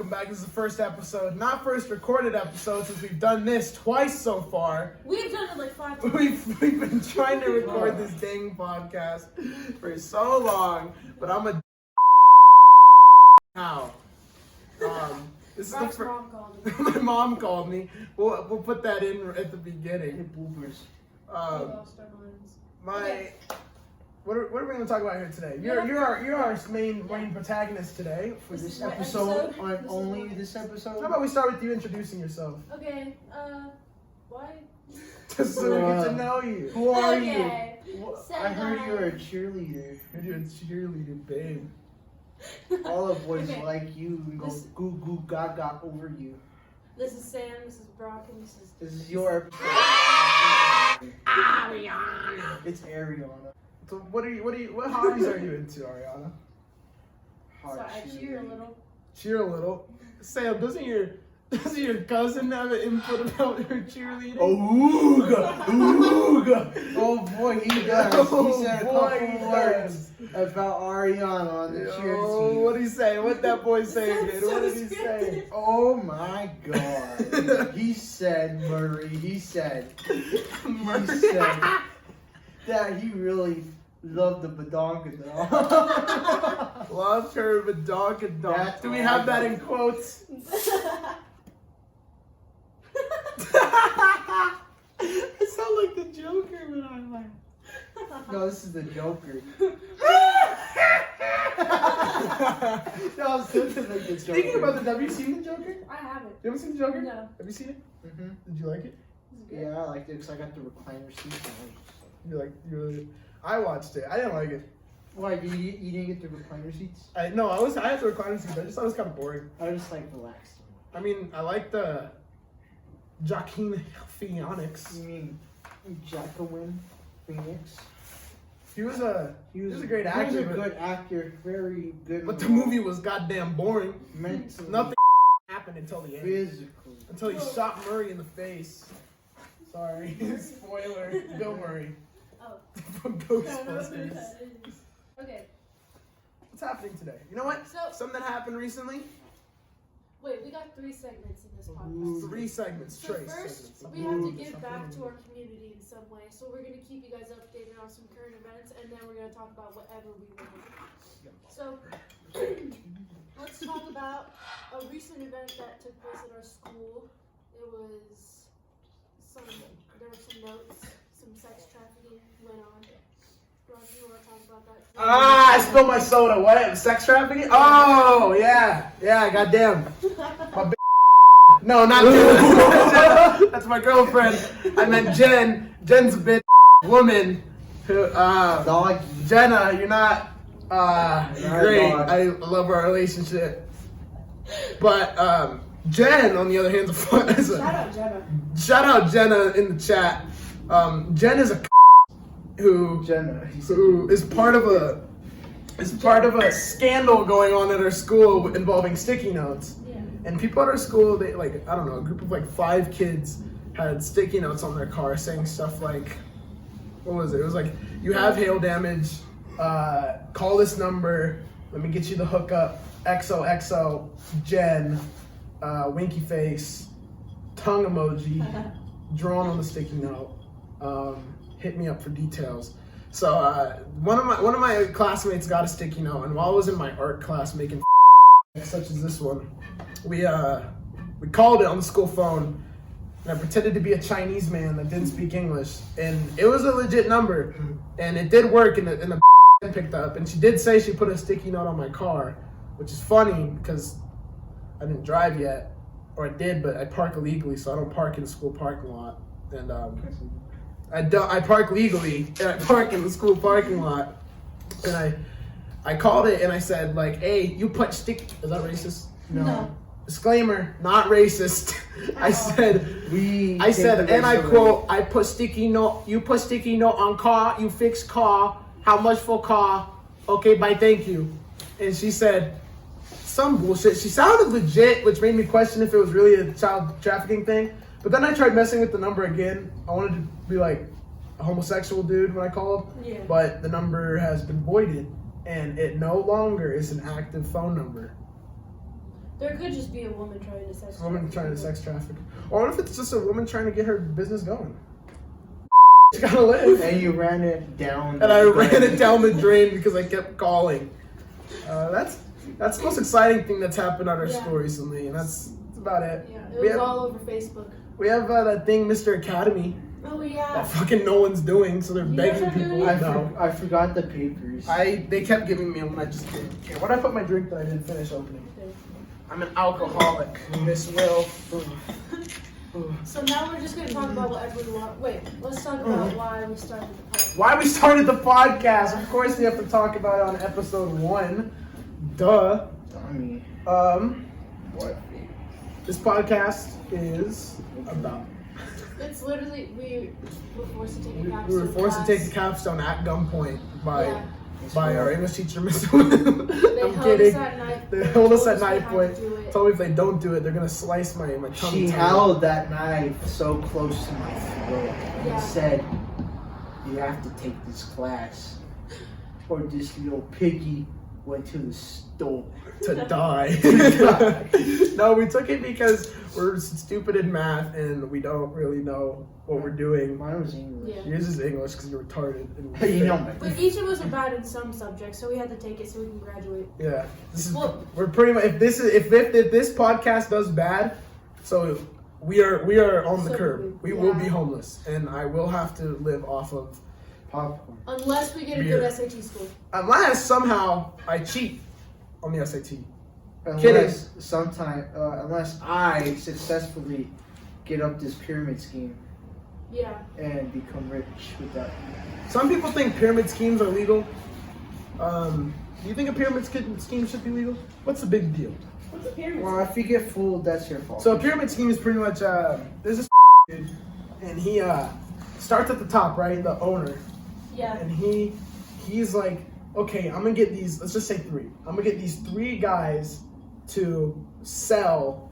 welcome back. This is the first episode, not first recorded episode, since we've done this twice so far. We've done it like 5 times. We've been trying to record this dang podcast for so long, but I'm a now. This is the first. Mom called me. My mom called me. We'll put that in at the beginning. Bloopers. We lost our minds. Okay. What are we going to talk about here today? You're our main protagonist today. For this what episode, episode? on only this episode. How about we start with you introducing yourself? Okay, why? Just so we get to know you. Who are Okay. you? So, I heard you were a cheerleader. You're a cheerleader, babe. All the boys Okay. like you and go goo goo gaga over you. This is Sam, this is Brock, and This is your Ariana. It's Ariana. So what hobbies are you into, Ariana? so I cheer a little. Cheer a little. Sam, doesn't your cousin have an input about her cheerleading? Ooga, ooga. Oh boy, he does. Oh, He said a boy, couple he words about Ariana on the cheer Oh, team. what'd he say? What'd that boy say Sounds again? so What did he say? scripted. Oh my god. He said, Murray, he said that he really loved the badonka doll. Loved her, but dog and dog. That's Do we all have I that got. in quotes? I sound like the Joker when I laugh. No, this is the Joker. No, I'm still like the Joker. Speaking about have you seen the Joker? I haven't. You haven't seen the Joker? No. Have you seen it? Mm-hmm. Did you like it? Yeah, I liked it because I got the recliner seat. I watched it. I didn't like it. Why, you didn't get the recliner seats? I had the recliner seat, but I just thought it was kind of boring. I just like relaxed. I mean, I like the Joaquin Phoenix. You mean Jacqueline Phoenix? He was a great actor. He was a but- good actor, very good. But the movie was goddamn boring. mentally, Nothing happened until the end. physically. Until he shot Murray in the face. Sorry. Spoiler. Bill Murray. Oh. From I don't know who Ghostbusters. that is. Okay, What's happening today? You know what? So- Something that happened recently. wait, we got 3 segments in this Ooh. podcast. 3 segments. So Trace first, segments. we have to Ooh, give something back to new. our community in some way. So we're going to keep you guys updated on some current events, and then we're going to talk about whatever we want. So, let's talk about a recent event that took place at our school. There were some notes, some sex trafficking went on. Ross, you want to talk about that? Ah, I spilled my soda. What? Sex trafficking? Oh, yeah. Yeah, goddamn. My No, not Jen. That's my girlfriend. I meant Jen. Jen's a bitch woman. Who, Doggy. Jenna, you're not great. dog. I love our relationship. But Jen, on the other hand, is a Shout out Jenna. shout out Jenna in the chat. Jen is a who Jenna. who is part of a scandal going on at our school involving sticky notes. Yeah. And people at our school, they a group of 5 kids had sticky notes on their car saying stuff like, what was it? It was like, you have hail damage, call this number, let me get you the hookup, XOXO, Jen, winky face, tongue emoji, drawn on the sticky note, hit me up for details. So one of my classmates got a sticky note, and while I was in my art class making such as this one, we called it on the school phone, and I pretended to be a Chinese man that didn't speak English, and it was a legit number, and it did work, and the picked up, and she did say she put a sticky note on my car, which is funny because I didn't drive yet, or I did, but I park illegally, so I don't park in the school parking lot, and I park legally, and I park in the school parking lot, and I called it, and I said, like, hey, you put sticky, is that racist? No. Disclaimer, not racist. I said, and I quote, I put sticky note, you put sticky note on car, you fix car, how much for car? Okay, bye, thank you. And she said, some bullshit. She sounded legit, which made me question if it was really a child trafficking thing. But then I tried messing with the number again. I wanted to be like a homosexual dude when I called, Yeah. but the number has been voided, and it no longer is an active phone number. There could just be a woman trying to sex. A woman trying to sex traffic. Or what if it's just a woman trying to get her business going? She gotta live. And you ran it down. And I ran it down the drain because I kept calling. That's the most exciting thing that's happened on our store recently, and that's about it. Yeah, it was all over Facebook. We have that thing, Mr. Academy. Oh yeah. That fucking no one's doing, so they're You begging guys are people. doing it? I forgot the papers. They kept giving me one, I just didn't care. Where'd I put my drink that I didn't finish opening? Okay. I'm an alcoholic, Miss Will. So now we're just gonna talk about whatever we want. Wait, let's talk about why we started the podcast. Why we started the podcast? Of course, we have to talk about it on episode 1. Duh. Dummy. What? This podcast is about. It's literally we were forced to take a capstone. We were forced to class. take a capstone at gunpoint Yeah. by our English teacher, Mr. I'm held kidding. us at knife They point, held us told at we knife had point. to do it. Told me if they don't do it, they're gonna slice my tummy. She held that knife so close to my throat Yeah. and said, "You have to take this class, or this little piggy went to the store." to die. No, we took it because we're stupid in math and we don't really know what we're doing. Mine was English. Yeah. Yours is English because you're retarded. And You know me. But each of us are bad in some subjects, so we had to take it so we can graduate. Yeah, this is Well- we're pretty much if this podcast does bad, so we are on the So curb. We yeah. will be homeless, and I will have to live off of Popcorn. Unless we get a Beer. good SAT score. unless somehow I cheat on the SAT. Unless unless I successfully get up this pyramid scheme Yeah. and become rich with that. Some people think pyramid schemes are legal. Do you think a pyramid scheme should be legal? What's the big deal? What's a pyramid? Well, if you get fooled, that's your fault. So a pyramid scheme is pretty much there's this dude, and he starts at the top, right? The owner, Yeah. and he's like, okay, I'm gonna get these. Let's just say 3. I'm gonna get these 3 guys to sell,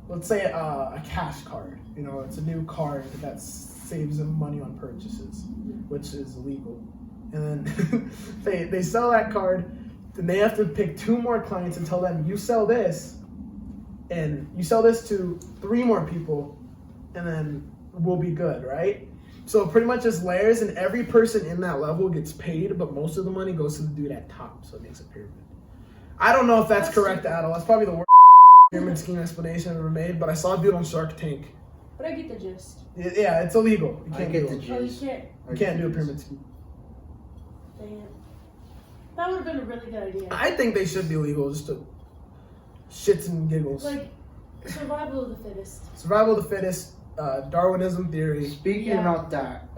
let's say a cash card. You know, it's a new card that saves them money on purchases, which is illegal. And then they sell that card. Then they have to pick 2 more clients and tell them, you sell this, and you sell this to 3 more people, and then we'll be good, right? So pretty much it's layers, and every person in that level gets paid, but most of the money goes to the dude at top, so it makes a pyramid. I don't know if that's correct at all. That's probably the worst pyramid scheme explanation I've ever made, but I saw a dude on Shark Tank. But I get the gist. Yeah, it's illegal. You I can't get do the it. Oh, you gist. can't. You can't do a pyramid scheme. Dang it. That would have been a really good idea. I think they should be legal, just to shits and giggles. Like, survival of the fittest. Survival of the fittest, Darwinism theory. Speaking Yeah. about that,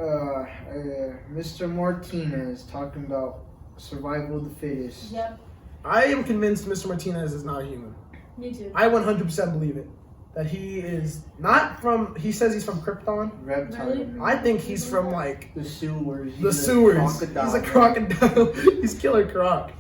Mr. Martinez talking about survival of the fittest. Yep. I am convinced Mr. Martinez is not a human. Me too. I 100% believe it. That he is not from, he says he's from Krypton. Reptile. Really? I think he's from like The sewers. the sewers. Crocodile. He's a crocodile. He's Killer Croc.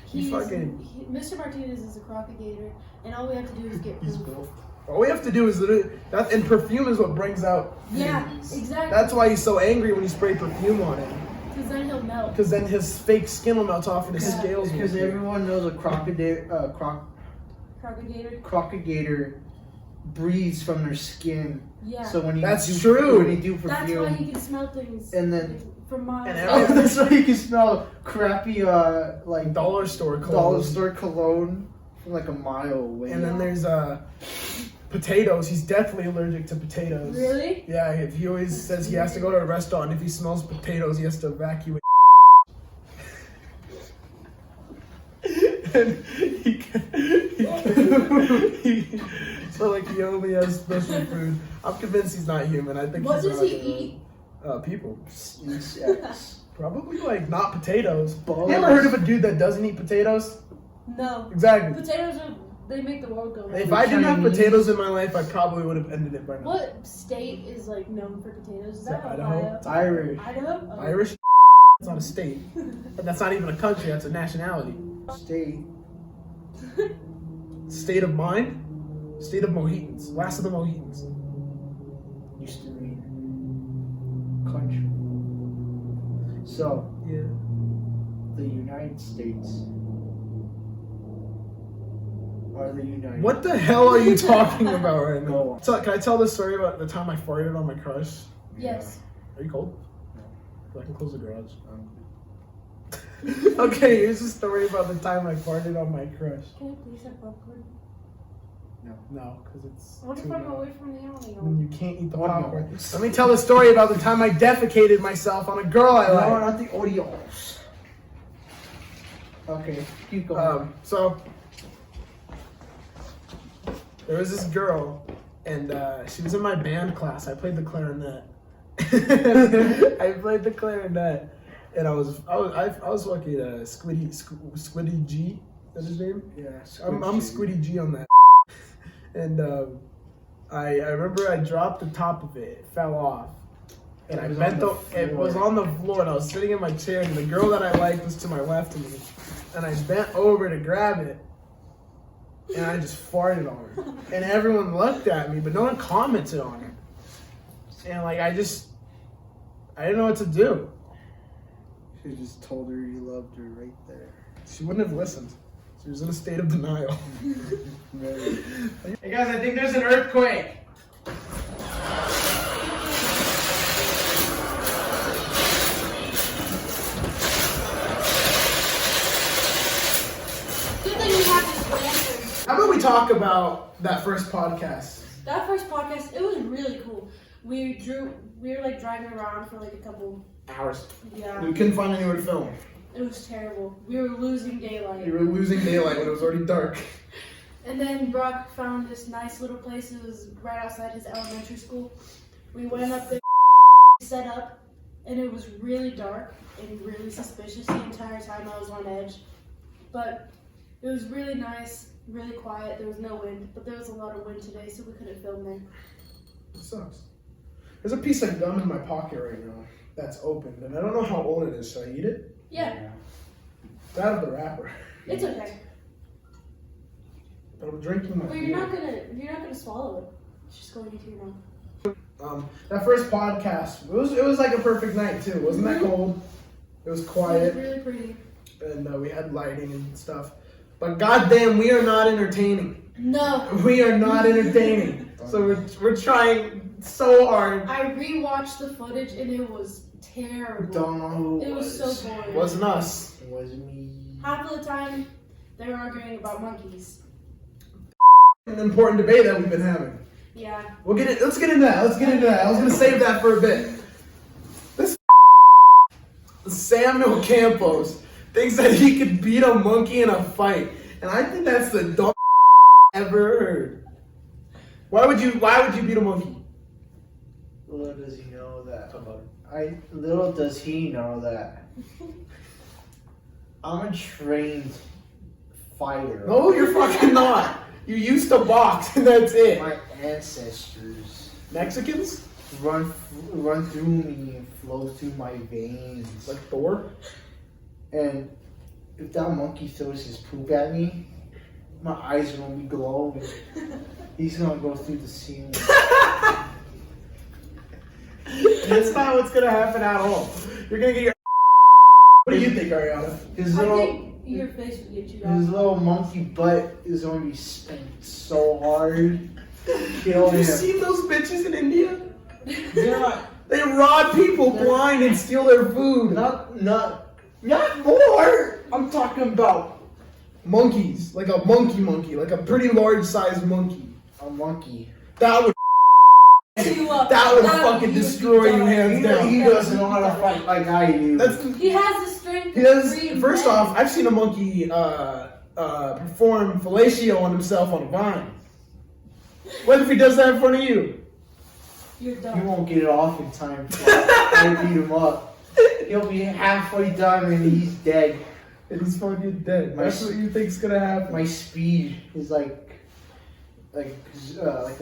He's, fucking- Mr. Martinez is a crocodile, and all we have to do is get He's proof. built. All we have to do is literally, that, and perfume is what brings out Yeah, things. exactly. That's why he's so angry when you spray perfume on him. Because then he'll melt. Because then his fake skin will melt off and his Yeah. scales will Because appear. everyone knows a crocodile, Crocodile. crocodile breathes from their skin. Yeah. So when you That's do, true. When you do That's perfume, why he can smell things. And then- from miles. And oh, that's why you can smell crappy like Dollar store clothes. dollar store cologne from like a mile away. And then there's potatoes. He's definitely allergic to potatoes. Really? Yeah, if he always says he has to go to a restaurant. If he smells potatoes, he has to evacuate. And so like he only has special food. I'm convinced he's not human. I think What he's does not he human. eat? People. Insects. Probably like not potatoes. Bugs. You ever heard of a dude that doesn't eat potatoes? No. Exactly. Potatoes are, they make the world go round. If I didn't have Chinese. potatoes in my life, I probably would have ended it by now. What state is like known for potatoes? Is that Idaho. Ohio? It's Irish. Idaho? Oh. Irish. It's not a state. And that's not even a country. That's a nationality. State. State of mind. State of Mohitans. Last of the Mohitans. Used to mean country. So Yeah. the United States are they united? What the hell are you talking about right Go now? on. So, can I tell this story about the time I farted on my crush? Yes. Are you cold? No. I can close the garage. Okay, here's a story about the time I farted on my crush. Can I please have popcorn? No, because it's What if too I'm loud. away from the alley? And you can't eat the Audio. popcorn. Let me tell the story about the time I defecated myself on a girl I No, like. not the audios. Okay, keep going. So there was this girl, and she was in my band class. I played the clarinet. I played the clarinet, and I was lucky to Squiddy G. Is that his name? Yeah, I'm Squiddy G on that. And I remember I dropped the top of it. It fell off. And It I was bent on the it was floor. on the floor, and I was sitting in my chair, and the girl that I liked was to my left of me. And I bent over to grab it, and I just farted on her. And everyone looked at me, but no one commented on it. And like I didn't know what to do. You just told her you loved her right there. She wouldn't have listened. She was in a state of denial. Really? Hey guys, I think there's an earthquake. Good thing we have this lantern. How about we talk about that first podcast? That first podcast, it was really cool. We were like driving around for like a couple, Hours. yeah. We couldn't find anywhere to film. It was terrible. We were losing daylight. We were losing daylight when it was already dark. And then Brock found this nice little place. It was right outside his elementary school. We went up there, set up, and it was really dark and really suspicious the entire time. I was on edge. But it was really nice, really quiet. There was no wind, but there was a lot of wind today, so we couldn't film there. It sucks. There's a piece of gum in my pocket right now that's opened, and I don't know how old it is. Should I eat it? Yeah, It's out of the wrapper. it's okay. But I'm drinking my But beer. you're not gonna swallow it. It's just going into your mouth. That first podcast, it was like a perfect night too. It wasn't that cold. It was It quiet, was really pretty. and we had lighting and stuff. But goddamn, we are not entertaining. No. We are not entertaining. So we're trying so hard. I rewatched the footage and it was terrible. Don't know who It was so boring. It wasn't us. It was me. Half of the time, they were arguing about monkeys. An important debate that we've been having. Yeah. Let's get into that. I was gonna save that for a bit. This Samuel Campos thinks that he could beat a monkey in a fight, and I think that's the dumbest ever heard. Why would you beat a monkey? Little does he know that. Little does he know that. I'm a trained fighter. No, you're fucking not. You used to box, and that's it. My ancestors Mexicans? run through me and flow through my veins. Like Thor? And if that monkey throws his poop at me, my eyes are gonna be glowing. He's gonna go through the ceiling. That's not what's gonna happen at all. You're gonna get your. What do you think, Ariana? His I little, think your face would get you his off. little monkey butt is gonna be spanked so hard. Kill Have you him. seen those bitches in India? Yeah, They rob people blind and steal their food. not more. I'm talking about Monkeys, like a monkey, like a pretty large sized monkey. a monkey. That would You up. that would That fucking you would destroy be you done. hands down. He doesn't know how to fight like I do. That's He has the strength he does. to free First men. off, I've seen a monkey perform fellatio on himself on a vine. What if he does that in front of you? You're He done. won't get it off in time. I beat him up. He'll be halfway done and he's dead. And he's fucking dead. My That's what you think's gonna happen. My speed is like a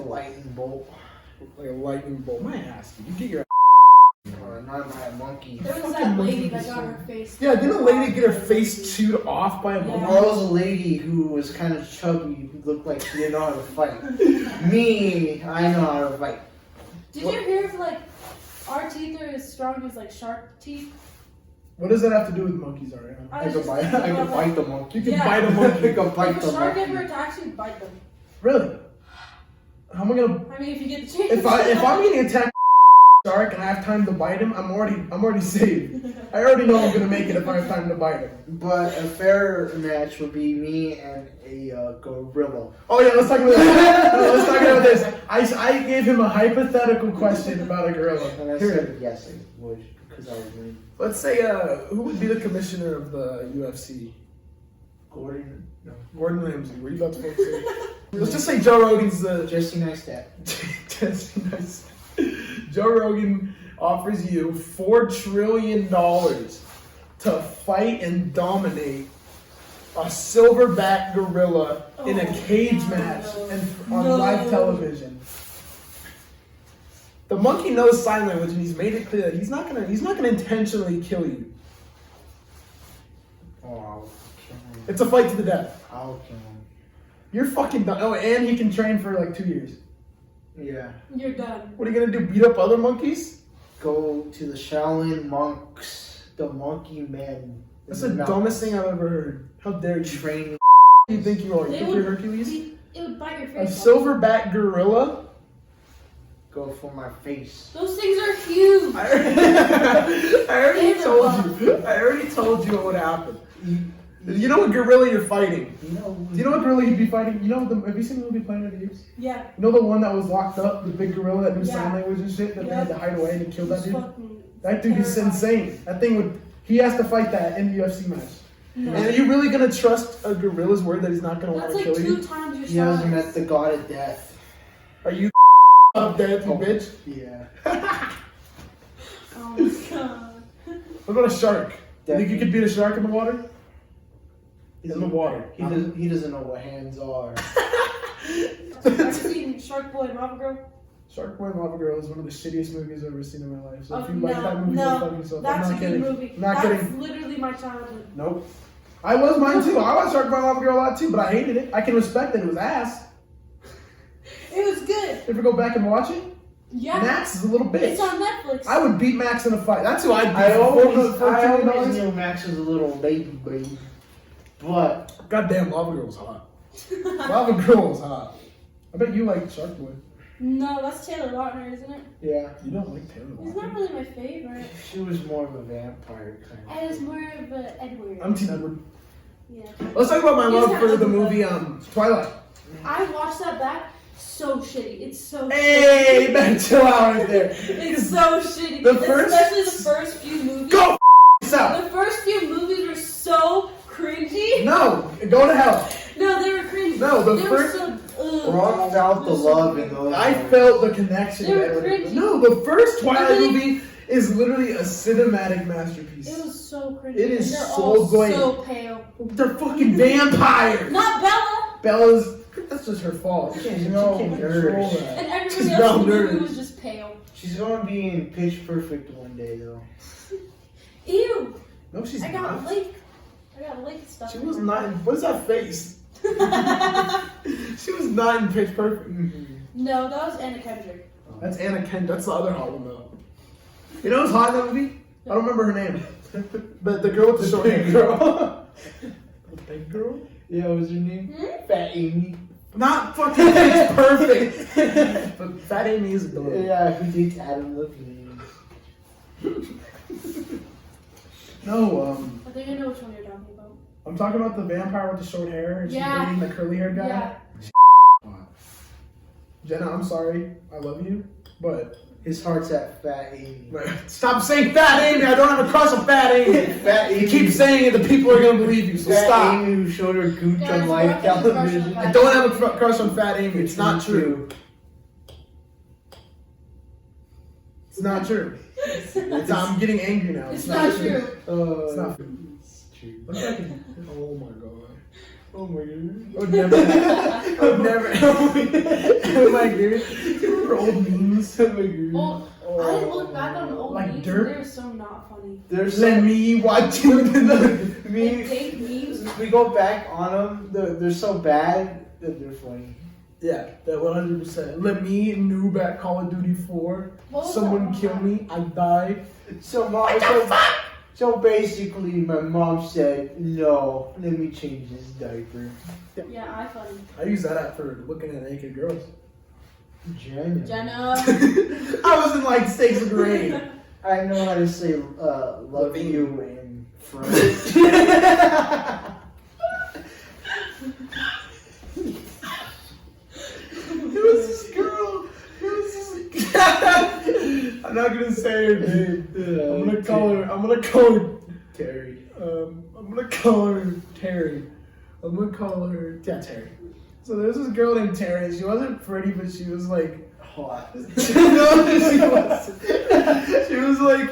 lightning bolt. Like a lightning bolt. My ass, dude. You get your. Or not my monkey. There was Fucking that lady monkey that is got so- her face. Yeah, didn't a lady get her face chewed off by a Yeah. monkey? Well, there was a lady who was kind of chubby who looked like she didn't know how to fight. Me, I know how to fight. Did you hear if like our teeth are as strong as like shark teeth? What does that have to do with monkeys, Ariana? I can bite the monkey. You can bite a monkey. I can bite If the a shark monkey. ever attacks you, bite them. Really? How am I gonna? I mean, if you get the chance. If I'm getting attacked by a shark and I have time to bite him, I'm already saved. I already know I'm gonna make it if I have time to bite him. But a fair match would be me and a gorilla. Oh yeah, let's talk about this. No, let's talk about this. I gave him a hypothetical question about a gorilla. And I Here. said yes, I would, because I was winning. Let's say who would be the commissioner of the UFC? Gordon? No. Gordon Ramsay. Were you about to say? Let's just say Joe Rogan's the Jesse Neistat. Jesse Nice. Joe Rogan offers you $4 trillion to fight and dominate a silverback gorilla in a cage match and on live television. The monkey knows sign language and he's made it clear that he's not gonna intentionally kill you. Oh, I'll kill him. It's a fight to the death. I'll kill him. You're fucking done. Oh, and he can train for like 2 years. Yeah. You're done. What are you gonna do? Beat up other monkeys? Go to the Shaolin monks, the monkey men. That's the dumbest thing I've ever heard. How dare you? Training. You think you are? You They think would- you're Hercules? It would bite your A face. off. silverback gorilla? Go for my face. Those things are huge. I already told you what would happen. You know what gorilla you're fighting? You know. Do you know what gorilla you'd be fighting? You know have you seen the movie Planet of the Apes? Yeah. You know the one that was locked up, the big gorilla that knew sign Yeah. language and shit, that they had to hide away and he killed that dude? Fucking That dude is terrifying. insane. That thing would. He has to fight that in the UFC match. No. And are you really gonna trust a gorilla's word that he's not gonna want That's to like kill 2 you? times your He hasn't size. met the god of death. Are you up there, you bitch? Yeah. Oh my god. What about a shark? You think you could beat a shark in the water? In the water. He doesn't know what hands are. Have you seen Shark Boy and Lava Girl? Shark Boy and Lava Girl is one of the shittiest movies I've ever seen in my life. So if you no, like that movie, go fuck no, yourself. that's I'm a not good kidding. movie. Not That's kidding. literally my childhood. Nope. I was mine too. I watched Shark Boy and Lava Girl a lot too, but I hated it. I can respect that it was ass. It was good. Ever go back and watch it? Yeah. Max is a little bitch. It's on Netflix. I would beat Max in a fight. That's who I'd beat. I always $4 knew Max was a little baby, but Goddamn, Lava Girl was hot. Lava Girl was hot. I bet you like Shark Boy. No, that's Taylor Lautner, isn't it? yeah, You don't like Taylor He's Lautner. not really my favorite. she was more of a vampire kind of. I was more of a Edward. I'm Team Edward. Yeah. Let's talk about my He's love not for the ugly, movie Twilight. I watched that back. So shitty. It's so Hey, shitty. man, chill out right there. It's so shitty. The first- Especially the first few movies. Go yourself. The first few movies were so cringy. No, go to hell. No, they were cringy. No, the they first- were so. Brought out the love in those. I felt the connection. They were to Edward. cringy. No, the first Twilight Everything- movie is literally a cinematic masterpiece. It was so cringy. It is And they're so all great. so pale. They're fucking vampires. Not Bella. Bella's. That's just her fault. She can't, No, she can't nerd. control that. And everybody She's else in the brown movie nerd. was just pale. She's gonna be in Pitch Perfect one day, though. Ew. No, she's I got not. lake. I got lake stuff. She was not in. What is that face? She was not in Pitch Perfect. No, that was Anna Kendrick. That's Anna Kendrick. That's the other hot one though. You know who's hot in that movie? I don't remember her name. The girl with the short hair. girl. The big girl? Yeah, what was her name? Fat Amy. Not fucking Pitch Perfect. But Fat Amy is adorable. Yeah, who dates Adam Levine? No, I think I know which one you're talking about. I'm talking about the vampire with the short hair and she's Yeah. dating the curly haired guy. Yeah. Jenna, I'm sorry. I love you. But His heart's at Fat Amy. stop saying Fat Amy. I don't have a crush on Fat Amy. Fat Amy. You keep saying it, the people are gonna believe you. So Fat stop. Amy who showed her gooch Guys, on live we're having a crush on television. Fat I don't have a crush on Fat Amy. It's not true. It's not true. I'm getting angry now. It's not true. It's not true. It's true. What's that? Oh my god. Oh my god. I would never. I would never. Oh my god. You remember old memes? Oh my god. Well, I look back on old Like memes dirt? and they're so not funny. There's Let me watch you. Like me. fake memes. We go back on them. They're so bad that they're funny. Yeah, that 100%. Let me noob at Call of Duty 4. What was Someone that kill one? me. I die. So So basically, my mom said, "No, let me change this diaper." Yeah, I funny. I use that app for looking at naked girls. Jenna. Jenna. I was in like 6th grade. I know how to say love you in French. It was this girl. I'm not gonna say her name. I'm gonna call her Terry. I'm gonna call her Terry. I'm gonna call her Terry. So there's this girl named Terry. She wasn't pretty, but she was like Hot. no, she wasn't. She was like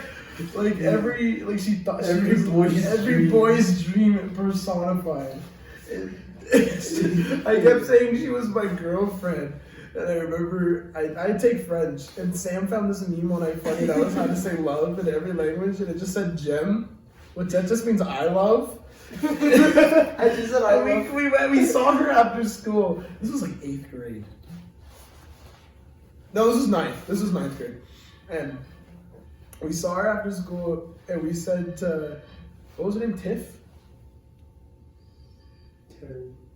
every like she thought Every she was boy's boy's dream personified. I kept saying she was my girlfriend. And I remember I'd take French, and Sam found this meme on iFunny that was how to say love in every language, and it just said "gem," which that just means I love. I just said I love. We saw her after school. This was like 8th grade. No, this was 9th. This was 9th grade, and we saw her after school, and we said, "What was her name? Tiff."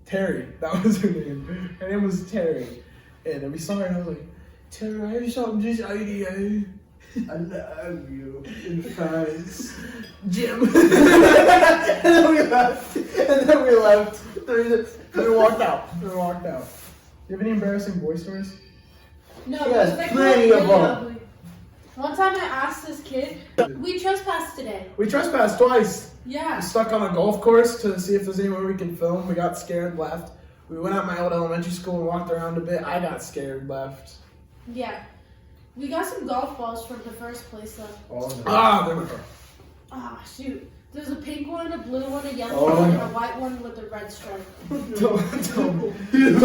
Terry. That was her name. Her name was Terry. And then we saw her and I was like, Terry, I have something to say to you. I love you in France. Jim. And then we left. Then we walked out. You have any embarrassing boy stories? No, Yes, they plenty were of really them. ugly. One time I asked this kid, we trespassed today. We trespassed twice. Yeah. We stuck on a golf course to see if there's anywhere we can film. We got scared, left. We went out my old elementary school and walked around a bit. I got scared, left. Yeah. We got some golf balls from the first place though. Oh, no. There we go. Ah, shoot. There's a pink one, a blue one, a yellow Oh, one, no. and a white one with a red stripe. Don't tell me. You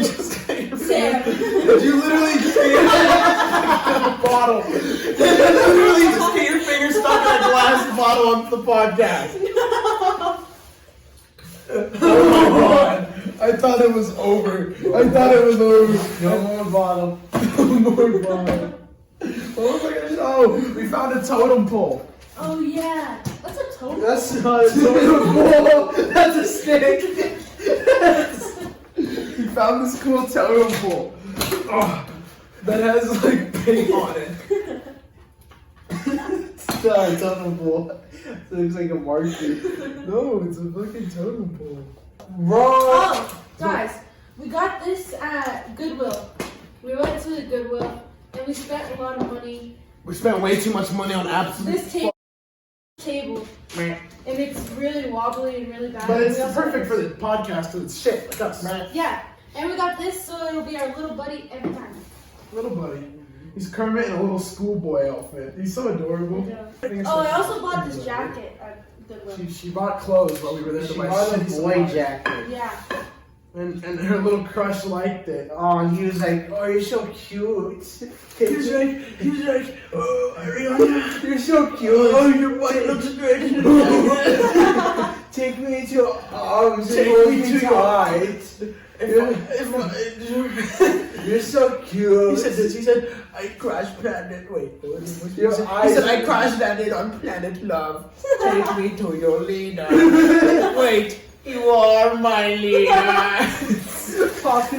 just got your Sam. You literally just get your bottle. You literally just get your finger stuck in a glass bottle onto the podcast. Oh my god. I thought it was over. No more bottle. No more bottle. What was I gonna say? Oh, we found a totem pole. Oh yeah. That's a totem. That's not a totem pole. That's a stick. We found this cool totem pole. Oh, that has like paint on it. It's not a totem pole. It looks like a marker. No, it's a fucking totem pole. Bro. Oh, guys, we got this at Goodwill. We went to the Goodwill and we spent a lot of money. We spent way too much money on absolute. This table, and it's really wobbly and really bad. But it's We also- perfect for the podcast because it's shit like us. Yeah, and we got this so it'll be our little buddy every time. Little buddy. He's Kermit in a little schoolboy outfit. He's so adorable. Oh, I also bought this jacket at Goodwill. She bought clothes while we were there to She buy bought a shit boy supplies. jacket. Yeah. And her little crush liked it. Oh, and he was like, "Oh, you're so cute." He was like, oh, Ariana, You're so cute. oh, your butt looks great. Take me into your arms and Take hold me me to your tight. You're so cute. He said this. He said, I crash planet. Wait, what was he Your said? He eyes- said, I crash landed on planet love. Take me to your leader. Wait, you are my leader. Poppy,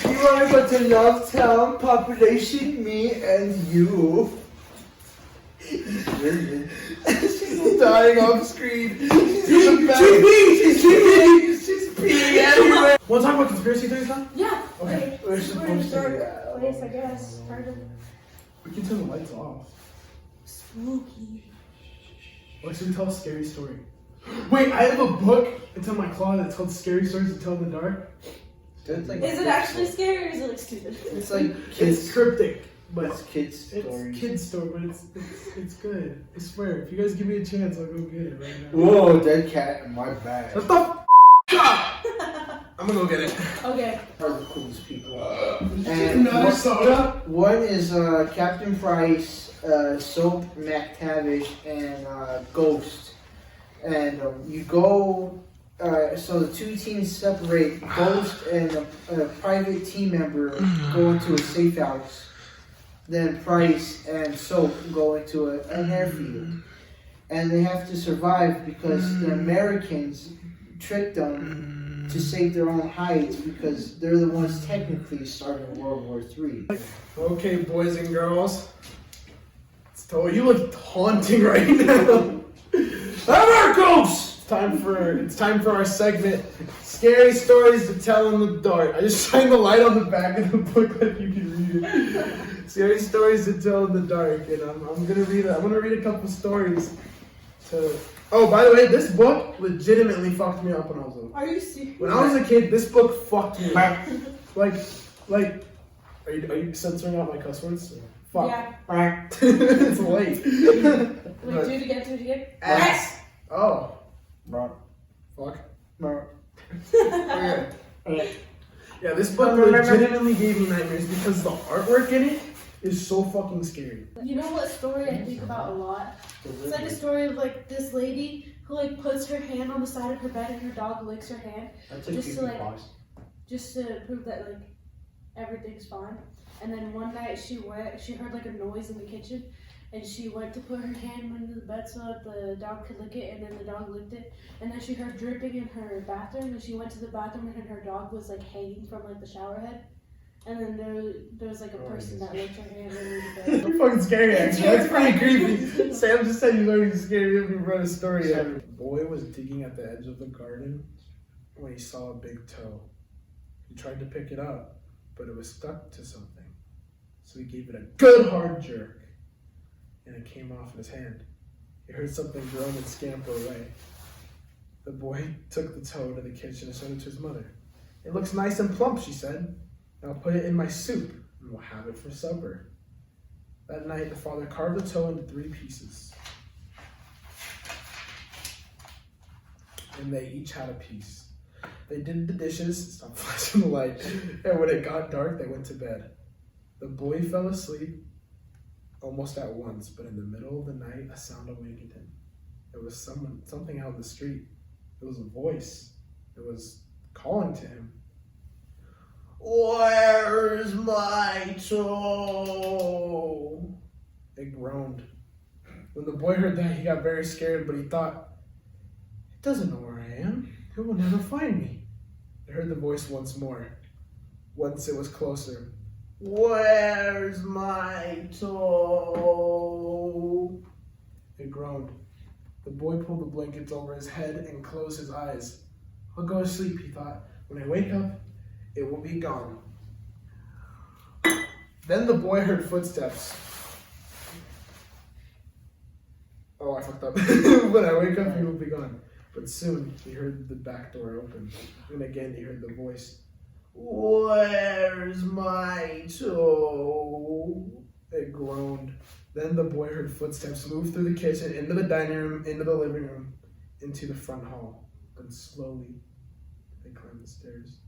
you want to go to Love Town, population, me and you. She's dying off screen. She's peeing everywhere. Want to talk about conspiracy theories now? Yeah. Okay. We're supposed to dark do that. place, I guess. Kind of We can turn the lights off. spooky. Or should we tell a scary story? Wait, I have a book. It's in my closet. It's called Scary Stories to Tell in the Dark. That's like Is it actually scary or is it like stupid? It's like It's kids. cryptic, but It's kids stories. it's kids story, but it's good. I swear. If you guys give me a chance, I'll go get it right now. Whoa, dead cat in my bag. Shut the up! I'm gonna go get it. Okay. Are the coolest people. And another soda. One is Captain Price, Soap McTavish, and Ghost. And you go. So the two teams separate. Ghost and a private team member go into a safe house. Then Price and Soap go into an airfield. and they have to survive because the Americans tricked them to save their own hides because they're the ones technically starting World War III. Okay, boys and girls. You look haunting right now. I'm our ghost! It's time for our segment, Scary Stories to Tell in the Dark. I just shined the light on the back of the book that you can read it. Scary Stories to Tell in the Dark. And I'm gonna read a couple stories. Oh, by the way, this book legitimately fucked me up when I was little. Are you serious? When I was a kid, this book fucked me up. Like, are you censoring out my cuss words? Fuck. Yeah. It's late. Wait, do it again. Ass. Oh. Fuck. Okay. Yeah, this book legitimately gave me nightmares because the artwork in it is so fucking scary. You know what story I think about a lot? It's like a story of like this lady who like puts her hand on the side of her bed and her dog licks her hand just to prove that like everything's fine. And then one night she heard like a noise in the kitchen, and she went to put her hand under the bed so that the dog could lick it, and then the dog licked it. And then she heard dripping in her bathroom, and she went to the bathroom and her dog was like hanging from like the shower head. And then there was like a person that licked her hand under the bed. That's fucking scary, actually. That's pretty creepy. Sam just said he's already scared. He hasn't read a story yet. The boy was digging at the edge of the garden when he saw a big toe. He tried to pick it up, but it was stuck to something. So he gave it a good hard jerk, and it came off in his hand. He heard something groan and scamper away. The boy took the toe to the kitchen and showed it to his mother. "It looks nice and plump," she said. "I'll put it in my soup, and we'll have it for supper." That night, the father carved the toe into 3 pieces, and they each had a piece. They did the dishes, stopped flashing the light, and when it got dark, they went to bed. The boy fell asleep almost at once, but in the middle of the night, a sound awakened him. It was something out in the street. It was a voice. It was calling to him. "Where's my toe?" It groaned. When the boy heard that, he got very scared, but he thought, "It doesn't know where I am. It will never find me." He heard the voice once more. Once it was closer. "Where's my toe?" It groaned. The boy pulled the blankets over his head and closed his eyes. "I'll go to sleep," he thought. "When I wake up, it will be gone." Then the boy heard footsteps. Oh, I fucked up. "When I wake up, he will be gone." But soon he heard the back door open. And again he heard the voice. "Where's my toe?" It groaned. Then the boy heard footsteps move through the kitchen, into the dining room, into the living room, into the front hall. Then slowly they climbed the stairs.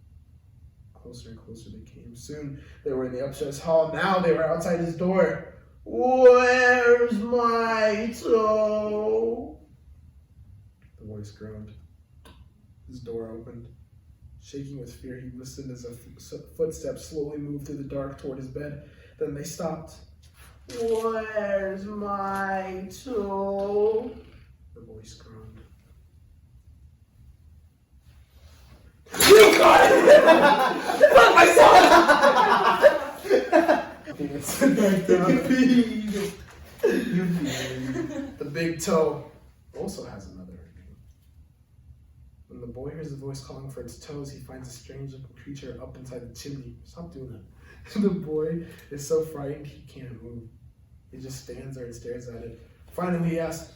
Closer and closer they came. Soon they were in the upstairs hall. Now they were outside his door. "Where's my toe?" The voice groaned. His door opened. Shaking with fear, he listened as a footsteps slowly moved through the dark toward his bed. Then they stopped. "Where's my toe?" The voice groaned. "You got it! Not my son!" The big toe also has another name. When the boy hears the voice calling for its toes, he finds a strange little creature up inside the chimney. Stop doing that. The boy is so frightened he can't move. He just stands there and stares at it. Finally he asks,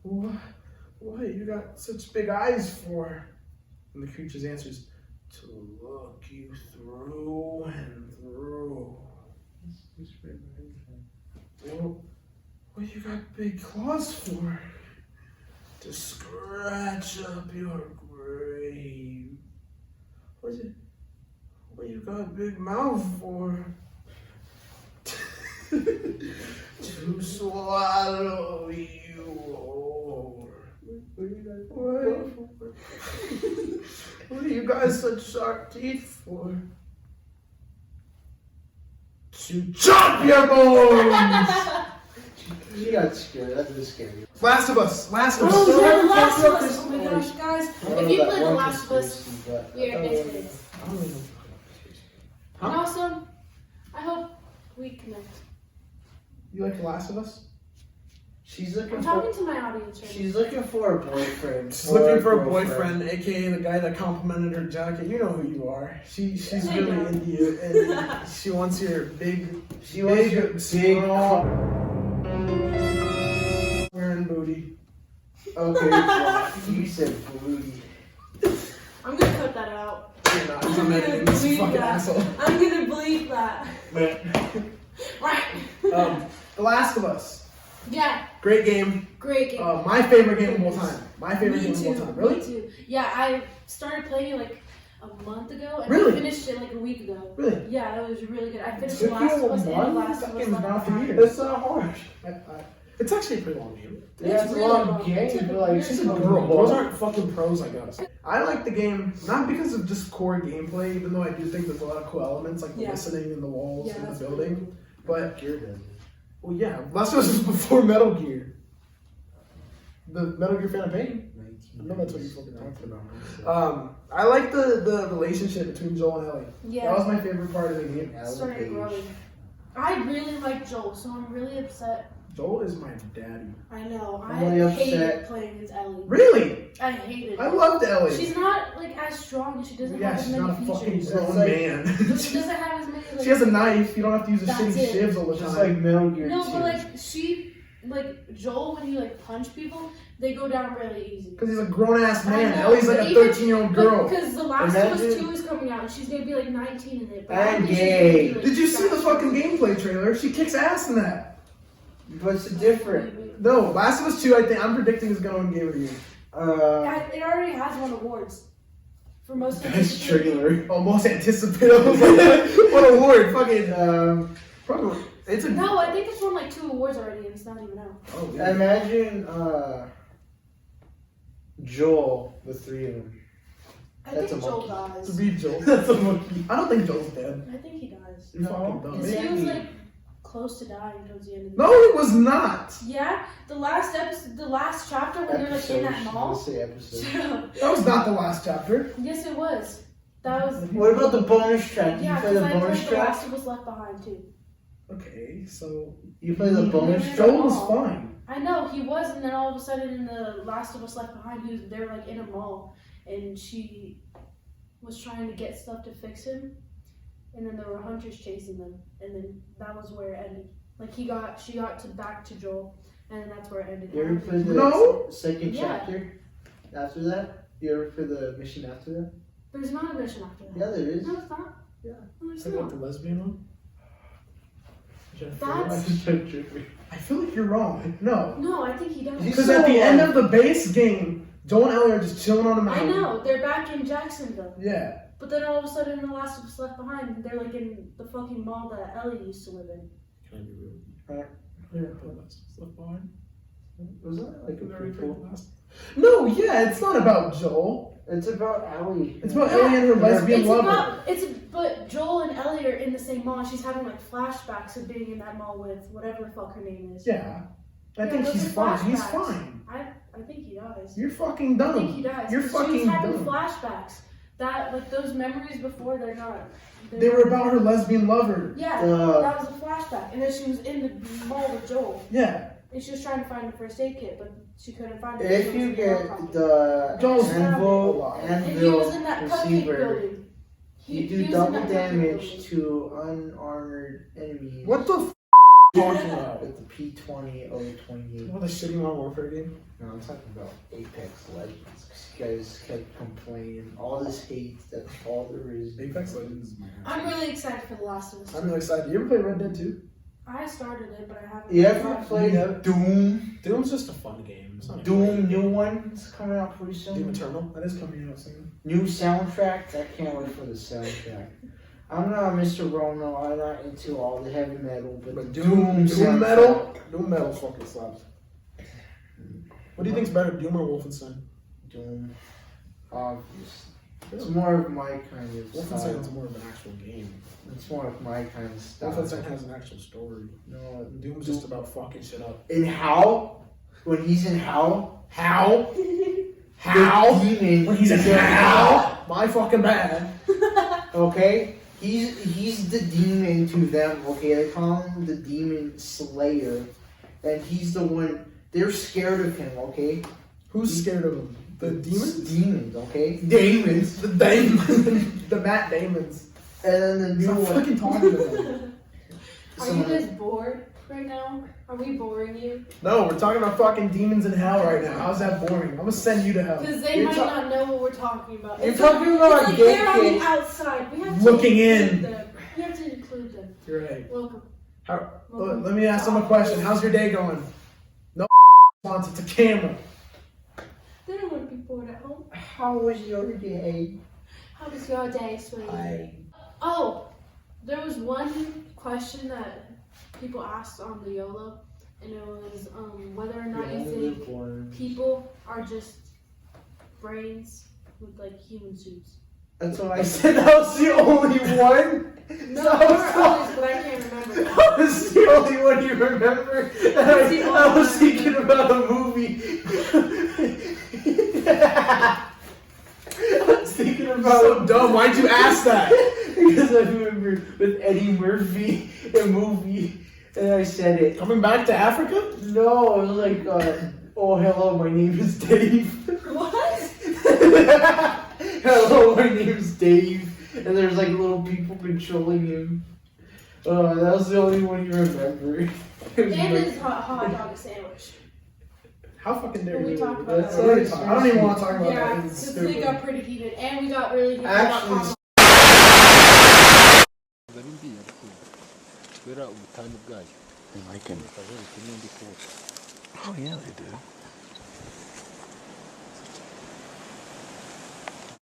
What you got such big eyes for?" And the creature answers, "To look you through and through." "Well, what you got big claws for?" "To scratch up your grave." What you got big mouth for?" "To swallow you whole." What do you guys such sharp teeth for?" "To chop your bones." She got scared. That was scary. Last of Us. Last of Us. Oh, yeah, The Last Last of of Us. Us. Oh my gosh, guys. I don't If know you that play The one Last of Us, conspiracy, but- you're amazing. I don't even. And also, I hope we connect. You like The Last of Us? She's looking I'm for. talking to my audience right She's looking for a boyfriend. She's looking for a boyfriend, aka the guy that complimented her jacket. You know who you are. She's I really know. into you, and she wants your big, She wants your big. strong, wearing booty. Okay, well, you said booty. now. I'm gonna cut that out. You're not. I'm editing this Bleep fucking that. asshole. I'm gonna bleep that. Right. The Last of Us. Yeah, Great game. great game. My favorite game of all time. My favorite Me game too. of all time. Really? Me too. Yeah, I started playing it like a month ago, and Really? I finished it like a week ago. Really? Yeah, it was really good. I finished Took The Last you of Us a and The month? Last That of Us game's Left not for Behind. years. It's not hard. It's actually a pretty long game. Yeah, it's a really long long. game, It's a but like really she's a long Girl, girl. those aren't fucking pros, I guess. I like the game not because of just core gameplay, even though I do think there's a lot of cool elements like the Yeah. listening in the walls Yeah, and the that's building. But Gear does it. well, yeah, Last of Us was before Metal Gear. The Metal Gear Phantom Pain. I know that's what you're fucking talking about. I like the relationship between Joel and Ellie. Yeah. That was my favorite part of the game. Started growing. I really like Joel, so I'm really upset. Joel is my daddy. I know. I'm I really hated upset. playing as Ellie. Really? I hated it. I loved Ellie. She's not like as strong, and she doesn't Yeah, have as she's many not a fucking features. grown like- man. She doesn't have as many. Like, She has a knife. You don't have to use a That's shitty it. shivs all the Just time. like Metal Gear No, 2. but like Joel, when you like punch people, they go down really easy. Because he's a grown ass I man. know, Ellie's like but a even- 13-year-old girl. Because The Last of Us Imagine- 2 is coming out, and she's gonna be like 19 in it. But And I think she's gay. gonna be, like, Did you see the fat. fucking gameplay trailer? She kicks ass in that. But it's different. No, Last of Us 2, I'm predicting is gonna win Game of the Year. It already has won awards for most of Best trailer. Oh, most anticipated. I was like, what award? Fucking, probably. It's a. No, I think it's won like 2 awards already, and it's not even out. Oh, yeah. Imagine Joel, the three of them. I That's think a Joel monkey. To dies. be Joel. That's a monkey. I don't think Joel's dead. I think he dies. You're fucking dumb. Because he Maybe. was like close to dying towards the end of the No, it was not. Yeah, the last episode, the last chapter when they're like in that mall. Let's say episode. That was not the last chapter. Yes, it was. That was. What about the bonus track? Yeah, You play because the I bonus played The track? Last of Us Left Behind too. Okay, so You play the bonus Yeah. track? Joel was fine. I know he was, and then all of a sudden in the Last of Us Left Behind, they were like in a mall, and she was trying to get stuff to fix him, and then there were hunters chasing them, and then that was where it ended. Like she got back to Joel, and then that's where it ended. You ever play the No. second Yeah. chapter after that? You ever play the mission after that? There's not a mission after that. Yeah, there is. No, it's not. Yeah. No, there's Is that not. the lesbian one? That's- I feel like you're wrong. No. No, I think he does. He's Because at the so end wrong. of the base game, Joel and Ellie are just chilling on a I mountain. know they're back in Jacksonville, Yeah. but then all of a sudden, in The Last of Us Left Behind, they're like in the fucking mall that Ellie used to live in. Can I be real? Alright. Yeah, put Last Left Behind. Was that like a Did I already prequel? play the last? No, yeah, it's not about Joel. It's about Ellie. It's about Yeah. Ellie and her lesbian It's lover. about but Joel and Ellie are in the same mall. And she's having like flashbacks of being in that mall with whatever the fuck her name is. Yeah. I Yeah, think those he's are fine. He's flashbacks. fine. I think he dies. You're fucking I think he dumb. dies. You're 'cause she was fucking having dumb. flashbacks. That like those memories before they're not. They were about her lesbian lover. Yeah, Uh, that was a flashback, and then she was in the mall with Joel, Yeah. and she was trying to find a first aid kit, but she couldn't find it. If It you was get in her the Joel's anvil, and he was in anvil that cupcake receiver, building. you do he was in double that cupcake damage building. to unarmored enemies. What the f talking about? With the P20 or 28. What a shitty Modern Warfare game. No, I'm talking about Apex Legends. 'Cause you guys kept complaining. All this hate, that's all there is. Apex Legends. I'm really excited for The Last of Us. I'm really excited. You ever play Red Dead 2? I started it, but I haven't. You ever tried. played Yeah. Doom? Doom's just a fun game. It's not a Doom, great new game. one. It's coming out pretty Doom soon. Eternal. That is coming out soon. New soundtrack. I can't wait for the soundtrack. I'm not Mr. Rono. I'm not into all the heavy metal, but, But the Doom soundtrack- Metal? Doom Metal fucking slaps. What do you think's better, Doom or Wolfenstein? Doom. Obvious. It's more of my kind of Wolfenstein's style. more of an actual game. It's more of my kind of style. Wolfenstein has an actual story. No, Doom's just about fucking shit up. in Hell, when he's in Hell, How? the How? demon, When he's in hell? My fucking bad. okay? He's the demon to them, okay? They call him the demon slayer. And he's the one, they're scared of him, okay? Who's scared of him? The demons? Demons, okay? Demons. The Damons. The Matt Damons. And then the new Stop one. fucking talking to them. Are you guys bored right now? Are we boring you? No, we're talking about fucking demons in hell right now. How's that boring? I'm gonna send you to hell. Because they You're might ta- not know what we're talking about. You're It's talking like, about it's like gay they're on the kids. outside. We have to Looking include in. them. We have to include them. You're right. Welcome. Let me ask them a question. How's your day going? No response. It's a camera. They don't want to be bored at home. How was your day? How was your day, sweetie? Oh, there was one question that people asked on the YOLO, and it was whether or not you think people are just brains with like human suits. That's what I said. That was the only one. No, That there was were the- others, but I can't remember. That was the only one you remember. That's the only I was one. thinking about a movie. I was thinking about So dumb. Why'd you ask that? because I remember with Eddie Murphy, a movie, and I said it. Coming back to Africa? No, it was like, oh hello, my name is Dave. What? Hello, my name's Dave. And there's like little people controlling him. That was the only one you remember. It was And like- his hot dog sandwich. How fucking dare When we you? talked about That's that. I don't even want to talk about Yeah, that. It's because they stupid. got pretty heated, and we got really heated. Actually, You're a kind of guy. They like him. Oh yeah, they do.